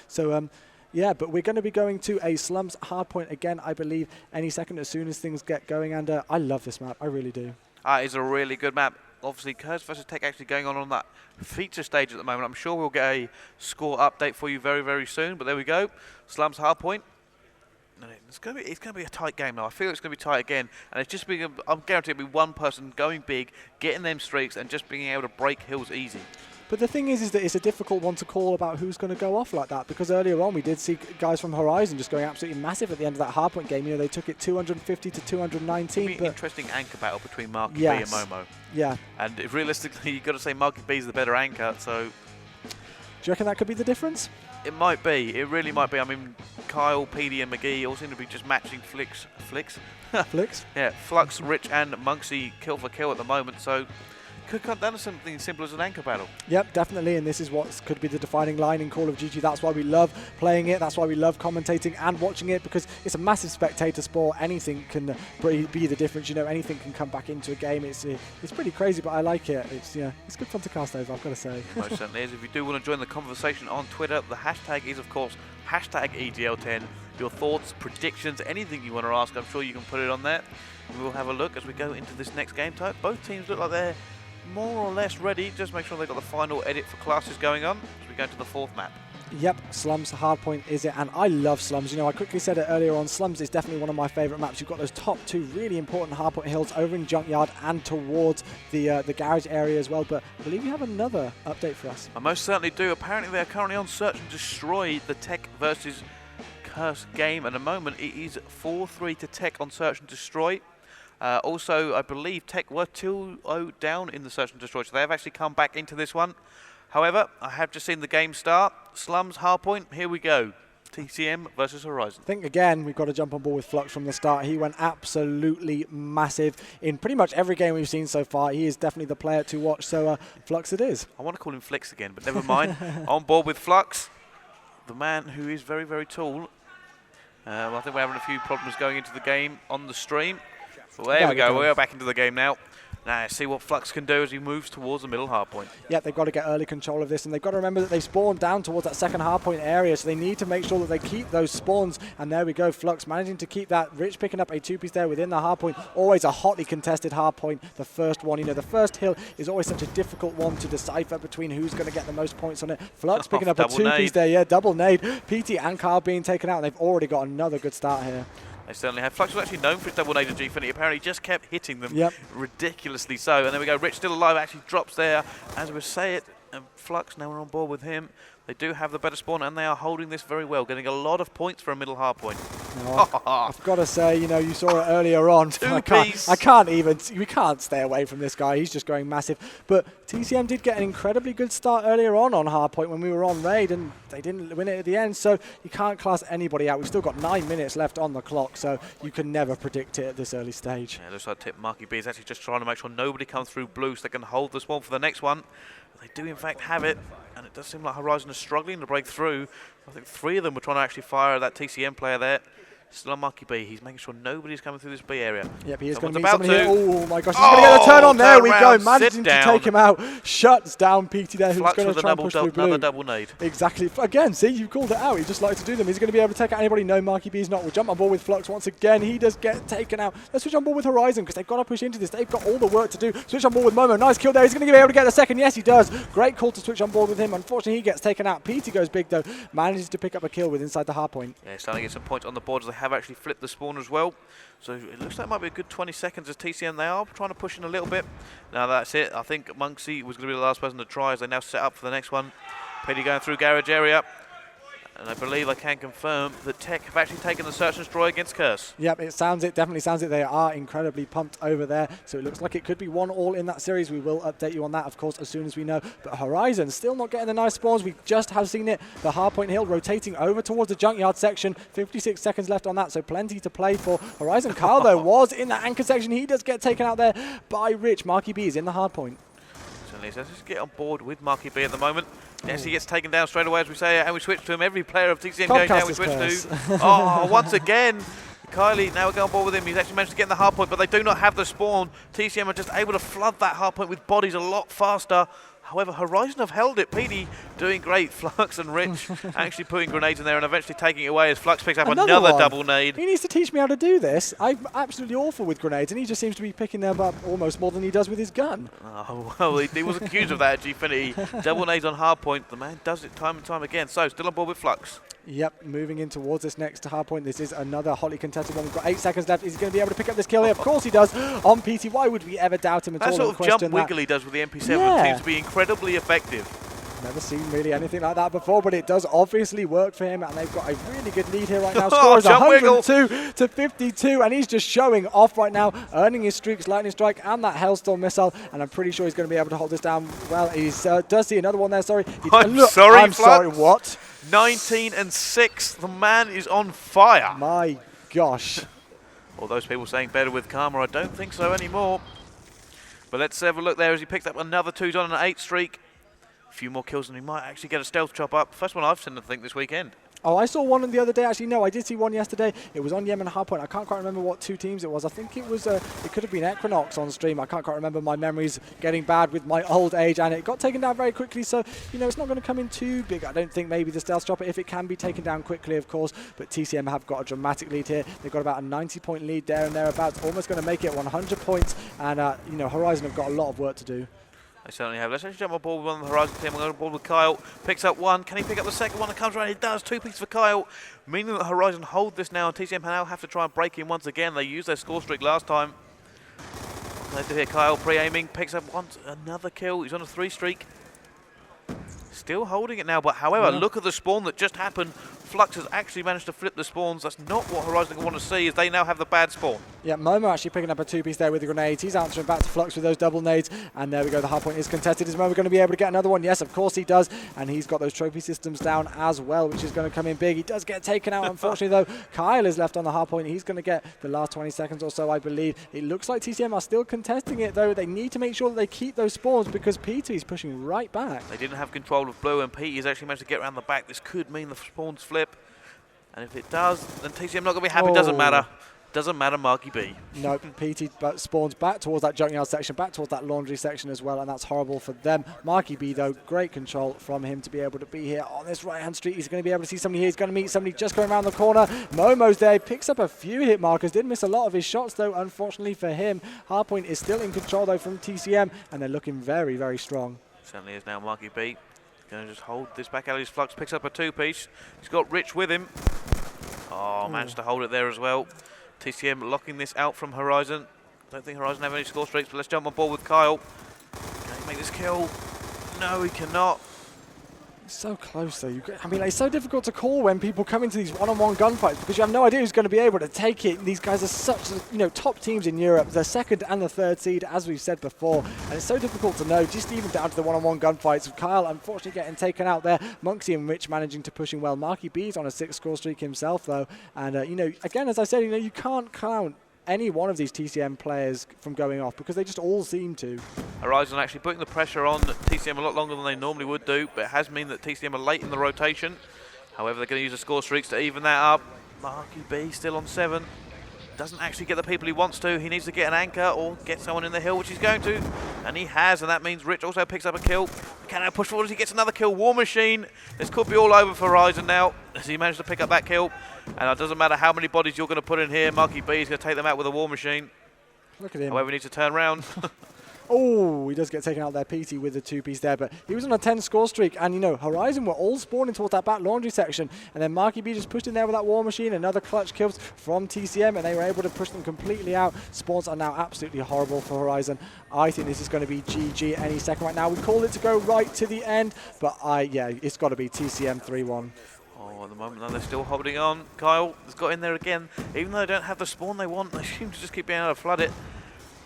So, yeah, but we're going to be going to a Slums hardpoint again, I believe, any second as soon as things get going. And I love this map. I really do. It's a really good map. Obviously, Curse versus Tech actually going on that feature stage at the moment. I'm sure we'll get a score update for you very, very soon. But there we go. Slums hardpoint. It's going to be a tight game now. I feel it's going to be tight again. And it's just being, I'm guaranteed it'll be one person going big, getting them streaks, and just being able to break hills easy. But the thing is that it's a difficult one to call about who's going to go off like that, because earlier on we did see guys from Horizon just going absolutely massive at the end of that hardpoint game. You know, they took it 250 to 219. It'll be an interesting anchor battle between Marky yes. B and Momo. Yeah. And if realistically, you've got to say Marky B is the better anchor, so... Do you reckon that could be the difference? It might be. It really might be. I mean, Kyle, PD and McGee all seem to be just matching Flicks? Flicks? Yeah, Flux, Rich and Monksy kill for kill at the moment, so... Could come down to something simple as an anchor battle. Yep, definitely, and this is what could be the defining line in Call of Duty. That's why we love playing it, that's why we love commentating and watching it, because it's a massive spectator sport. Anything can be the difference, you know, anything can come back into a game. It's pretty crazy, but I like it. It's good fun to cast over, I've got to say. Most certainly is. If you do want to join the conversation on Twitter, the hashtag is, of course, hashtag EGL10. Your thoughts, predictions, anything you want to ask, I'm sure you can put it on there. We'll have a look as we go into this next game type. Both teams look like they're more or less ready. Just make sure they've got the final edit for classes going on as we go to the fourth map. Yep, Slums hardpoint is it, and I love Slums. You know, I quickly said it earlier on, Slums is definitely one of my favourite maps. You've got those top two really important hardpoint hills over in Junkyard and towards the garage area as well, but I believe you have another update for us. I most certainly do. Apparently they are currently on Search and Destroy, the Tech versus Curse game. At the moment it is 4-3 to Tech on Search and Destroy. Also, I believe Tech were 2-0 down in the Search and Destroy, so they have actually come back into this one. However, I have just seen the game start. Slums, hardpoint, here we go. TCM versus Horizon. I think, again, we've got to jump on board with Flux from the start. He went absolutely massive in pretty much every game we've seen so far. He is definitely the player to watch, so Flux it is. I want to call him Flix again, but never mind. On board with Flux, the man who is very, very tall. I think we're having a few problems going into the game on the stream. Well, there we go. We're back into the game now. Now, see what Flux can do as he moves towards the middle hardpoint. Yeah, they've got to get early control of this, and they've got to remember that they spawned down towards that second hardpoint area, so they need to make sure that they keep those spawns. And there we go, Flux managing to keep that. Rich picking up a two-piece there within the hardpoint. Always a hotly contested hardpoint, the first one. You know, the first hill is always such a difficult one to decipher between who's going to get the most points on it. Flux picking up a two-piece there, yeah, double nade. PT and Carl being taken out, and they've already got another good start here. They certainly have. Flux was actually known for his double nade and G-Finity. Apparently just kept hitting them ridiculously so. And there we go. Rich still alive, actually drops there. As we say it, and Flux, now we're on board with him. They do have the better spawn, and they are holding this very well, getting a lot of points for a middle hardpoint. No, I've got to say, you know, you saw it earlier on. I can't even, we can't stay away from this guy. He's just going massive. But TCM did get an incredibly good start earlier on hardpoint when we were on raid, and they didn't win it at the end. So you can't class anybody out. We've still got 9 minutes left on the clock, so you can never predict it at this early stage. Yeah, it looks like Tip Marky B is actually just trying to make sure nobody comes through blue so they can hold the spawn for the next one. They do in fact have it, and it does seem like Horizon is struggling to break through. I think 3 of them were trying to actually fire at that TCM player there. Still on Marky B. He's making sure nobody's coming through this B area. Yep, he is going to be somebody here. Oh my gosh, he's going to get a turn on. There we go. Managing to take him out. Shuts down PT there, who's going to try and push through blue. Another double nade. Exactly. Again, see, you called it out. He just likes to do them. He's going to be able to take out anybody. No, Marky B is not. We'll jump on board with Flux once again. He does get taken out. Let's switch on board with Horizon, because they've got to push into this. They've got all the work to do. Switch on board with Momo. Nice kill there. He's going to be able to get the second. Yes, he does. Great call to switch on board with him. Unfortunately, he gets taken out. PT goes big, though. Manages to pick up a kill with inside the hardpoint. Yeah, starting to get some points on the board as they have actually flipped the spawn as well. So it looks like it might be a good 20 seconds as TCM. They are trying to push in a little bit. Now that's it. I think Monksy was going to be the last person to try as they now set up for the next one. Petty going through garage area. And I believe I can confirm that Tech have actually taken the Search and Destroy against Curse. Yep, it definitely sounds it. They are incredibly pumped over there. So it looks like it could be 1-1 in that series. We will update you on that, of course, as soon as we know. But Horizon still not getting the nice spawns. We just have seen it. The hardpoint hill rotating over towards the junkyard section. 56 seconds left on that, so plenty to play for. Horizon Carl, though, was in that anchor section. He does get taken out there by Rich. Marky B is in the hardpoint. So let's just get on board with Marky B at the moment. Yes, he gets taken down straight away, as we say, and we switch to him. Every player of TCM going down, we switch to. Oh, once again, Kylie, now we're going on board with him. He's actually managed to get in the hardpoint, but they do not have the spawn. TCM are just able to flood that hardpoint with bodies a lot faster. However, Horizon have held it. PD doing great. Flux and Rich actually putting grenades in there and eventually taking it away as Flux picks up another double nade. He needs to teach me how to do this. I'm absolutely awful with grenades, and he just seems to be picking them up almost more than he does with his gun. Oh, well, he was accused of that at Gfinity. Double nades on hard point. The man does it time and time again. So, still on board with Flux. Yep, moving in towards this next hard point. This is another hotly contested one. We've got 8 seconds left. Is he going to be able to pick up this kill here? Of course he does. On PT, why would we ever doubt him at all? That sort of jump wiggle he does with the MP7 seems to be incredibly effective. Never seen really anything like that before, but it does obviously work for him, and they've got a really good lead here right now. Score is 102 to 52, and he's just showing off right now, earning his streaks, lightning strike, and that Hellstorm missile, and I'm pretty sure he's going to be able to hold this down well. He does see another one there, sorry. I'm sorry, what? 19 and 6, the man is on fire. My gosh. All those people saying better with Karma, I don't think so anymore. But let's have a look there as he picks up another 2s on an 8 streak. A few more kills and he might actually get a stealth chop up. First one I've seen, I think, this weekend. Oh, I saw one the other day. Actually, no, I did see one yesterday. It was on Yemen Hardpoint. I can't quite remember what 2 teams it was. I think it was, it could have been Equinox on stream. I can't quite remember. My memory's getting bad with my old age, and it got taken down very quickly. So, you know, it's not going to come in too big. I don't think maybe the stealth chopper, if it can be taken down quickly, of course. But TCM have got a dramatic lead here. They've got about a 90-point lead there and thereabouts. Almost going to make it 100 points. And, you know, Horizon have got a lot of work to do. They certainly have. Let's actually jump on board with one of the Horizon team. We're on board with Kyle. Picks up one. Can he pick up the second one that comes around? He does. 2 pieces for Kyle. Meaning that Horizon hold this now. And TCM now have to try and break in once again. They used their score streak last time. They do here. Kyle pre-aiming. Picks up another kill. He's on a 3 streak. Still holding it now. But however, look at the spawn that just happened. Flux has actually managed to flip the spawns. That's not what Horizon want to see, as they now have the bad spawn. Yeah, Momo actually picking up a 2-piece there with the grenades. He's answering back to Flux with those double nades. And there we go, the hard point is contested. Is Momo going to be able to get another one? Yes, of course he does. And he's got those trophy systems down as well, which is going to come in big. He does get taken out, unfortunately, though. Kyle is left on the hard point. He's going to get the last 20 seconds or so, I believe. It looks like TCM are still contesting it, though. They need to make sure that they keep those spawns because PT is pushing right back. They didn't have control of blue, and PT has actually managed to get around the back. This could mean the spawns flip. And if it does, then TCM not going to be happy. Doesn't matter. Doesn't matter, Marky B. No, PT spawns back towards that junkyard section, back towards that laundry section as well, and that's horrible for them. Marky B, though, great control from him to be able to be here on this right-hand street. He's going to be able to see somebody here. He's going to meet somebody just going around the corner. Momo's there. He picks up a few hit markers. Did miss a lot of his shots, though, unfortunately for him. Hardpoint is still in control, though, from TCM, and they're looking very, very strong. Certainly is now Marky B. Going to just hold this back out of his Flux. Picks up a 2-piece. He's got Rich with him. Oh, managed to hold it there as well. TCM locking this out from Horizon. Don't think Horizon have any score streaks, but let's jump on board with Kyle. Can he make this kill? No, he cannot. So close, though. I mean, it's so difficult to call when people come into these one-on-one gunfights because you have no idea who's going to be able to take it. These guys are such, you know, top teams in Europe. The 2nd and the 3rd seed, as we've said before, and it's so difficult to know, just even down to the one-on-one gunfights. Kyle, unfortunately, getting taken out there. Monksy and Rich managing to pushing well. Marky B's on a 6 score streak himself, though, and you know, again, as I said, you know, you can't count any one of these TCM players from going off because they just all seem to. Horizon actually putting the pressure on TCM a lot longer than they normally would do, but it has meant that TCM are late in the rotation. However, they're going to use the score streaks to even that up. Marky B still on 7. Doesn't actually get the people he wants to. He needs to get an anchor or get someone in the hill, which he's going to. And he has, and that means Rich also picks up a kill. Can I push forward as he gets another kill? War Machine. This could be all over for Horizon now, as he managed to pick up that kill. And it doesn't matter how many bodies you're going to put in here. Marky B is going to take them out with a War Machine. Look at him. However, he needs to turn around. Oh, he does get taken out there, PT, with the 2-piece there, but he was on a 10 score streak, and you know, Horizon were all spawning towards that back laundry section, and then Marky B just pushed in there with that War Machine, another clutch kills from TCM, and they were able to push them completely out. Spawns are now absolutely horrible for Horizon. I think this is going to be GG any second right now. We call it to go right to the end, but yeah, it's got to be TCM 3-1. Oh, at the moment, though, they're still holding on. Kyle has got in there again. Even though they don't have the spawn they want, they seem to just keep being able to flood it.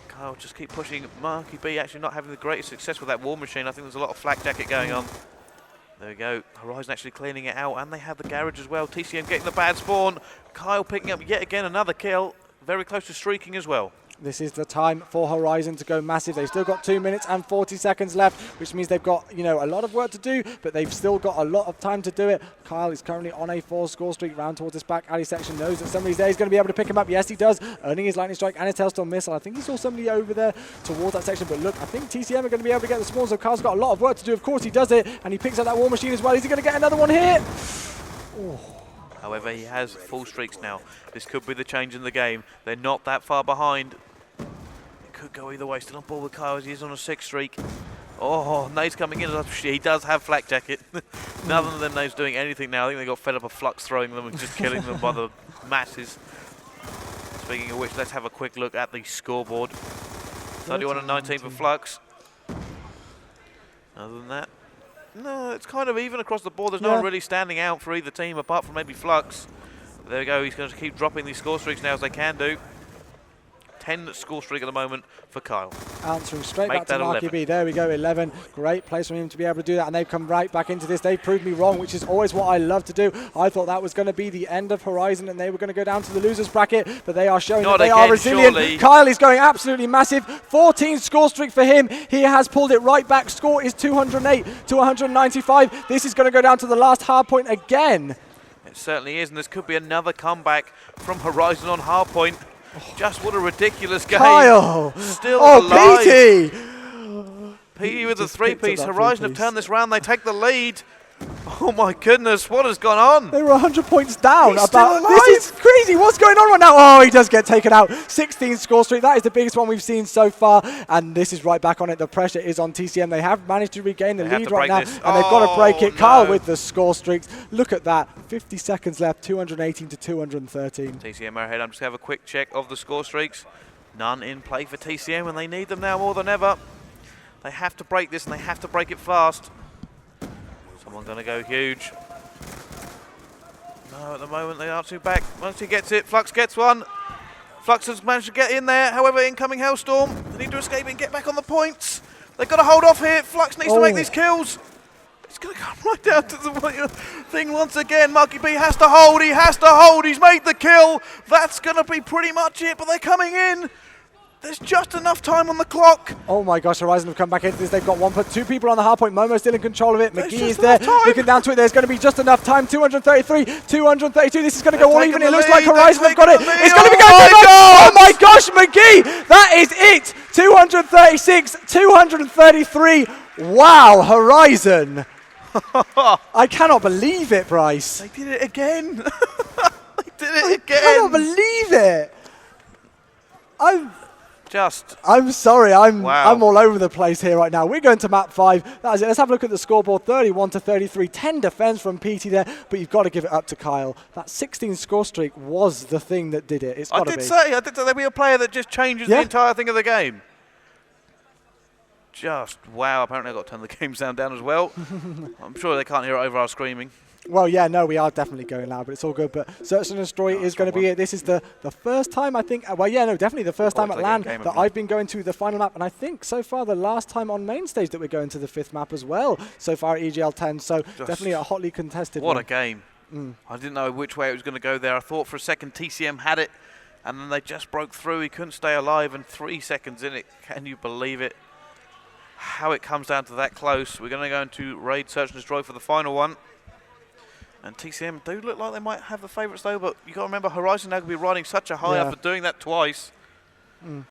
Kyle just keep pushing. Marky B actually not having the greatest success with that War Machine. I think there's a lot of flak jacket going on. There we go. Horizon actually cleaning it out, and they have the garage as well. TCM getting the bad spawn. Kyle picking up yet again another kill. Very close to streaking as well. This is the time for Horizon to go massive. They've still got 2 minutes and 40 seconds left, which means they've got, you know, a lot of work to do, but they've still got a lot of time to do it. Kyle is currently on a 4-score streak, round towards this back alley section, knows that somebody's there. He's going to be able to pick him up. Yes, he does, earning his lightning strike and his tailstorm missile. I think he saw somebody over there towards that section, but look, I think TCM are going to be able to get the spawns, so Kyle's got a lot of work to do. Of course he does it, and he picks up that war machine as well. Is he going to get another one here? Oh. However, he has full streaks now. This could be the change in the game. They're not that far behind. It could go either way. Still on board with Kyle as he is on a 6 streak. Oh, Nate's coming in. He does have flak jacket. None of them doing anything now. I think they got fed up of Flux throwing them and just killing them by the masses. Speaking of which, let's have a quick look at the scoreboard. 31 and 19 for Flux. Other than that, no, it's kind of even across the board. There's no one really standing out for either team apart from maybe Flux. There we go. He's going to keep dropping these score streaks now as they can do. 10 score streak at the moment for Kyle. Answering straight back to Marky B. There we go, 11. Great place from him to be able to do that, and they've come right back into this. They've proved me wrong, which is always what I love to do. I thought that was going to be the end of Horizon and they were going to go down to the losers bracket, but they are showing that they are resilient. Surely. Kyle is going absolutely massive. 14 score streak for him. He has pulled it right back. Score is 208 to 195. This is going to go down to the last hard point again. It certainly is, and this could be another comeback from Horizon on hard point. Just what a ridiculous game. Kyle! Still alive. Petey! Petey with the 3-piece. Horizon have turned this round. They take the lead. Oh my goodness, what has gone on? They were 100 points down. He's still alive. This is crazy. What's going on right now? Oh, he does get taken out. 16 score streak. That is the biggest one we've seen so far. And this is right back on it. The pressure is on TCM. They have managed to regain the lead right now. And they've got to break it. No. Kyle with the score streaks. Look at that. 50 seconds left. 218 to 213. TCM are ahead. I'm just going to have a quick check of the score streaks. None in play for TCM, and they need them now more than ever. They have to break this, and they have to break it fast. Someone going to go huge. No, at the moment they are two back. Once he gets it, Flux gets one. Flux has managed to get in there. However, incoming Hellstorm. They need to escape and get back on the points. They've got to hold off here. Flux needs to make these kills. He's going to come right down to the thing once again. Marky B has to hold. He has to hold. He's made the kill. That's going to be pretty much it, but they're coming in. There's just enough time on the clock. Oh my gosh, Horizon have come back into this. They've got 2 people on the hard point. Momo's still in control of it. McGee is there looking down to it. There's going to be just enough time. 233, 232. This is going to go all even. It looks like Horizon have got it. It's going to be going. Oh my gosh, McGee. That is it. 236, 233. Wow, Horizon. I cannot believe it, Bryce. They did it again. They did it again. I cannot believe it. I'm sorry, I'm all over the place here right now. We're going to map 5. That is it. Let's have a look at the scoreboard. 31 to 33. 10 defense from PT there, but you've got to give it up to Kyle. That 16 score streak was the thing that did it. It's got to be. I did say there'd be a player that just changes the entire thing of the game. Just wow. Apparently I've got to turn the game sound down as well. I'm sure they can't hear it over our screaming. Well, yeah, no, we are definitely going loud, but it's all good. But Search and Destroy is going to be it. This is the first time, I think, well, yeah, no, definitely the first time at LAN that I've been going to the final map. And I think so far the last time on main stage that we're going to the 5th map as well, so far at EGL10. So definitely a hotly contested one. What a game. I didn't know which way it was going to go there. I thought for a second TCM had it, and then they just broke through. He couldn't stay alive, and 3 seconds in it. Can you believe it? How it comes down to that close. We're going to go into Raid Search and Destroy for the final one. And TCM do look like they might have the favourites though, but you got to remember Horizon now going to be riding such a high after doing that twice.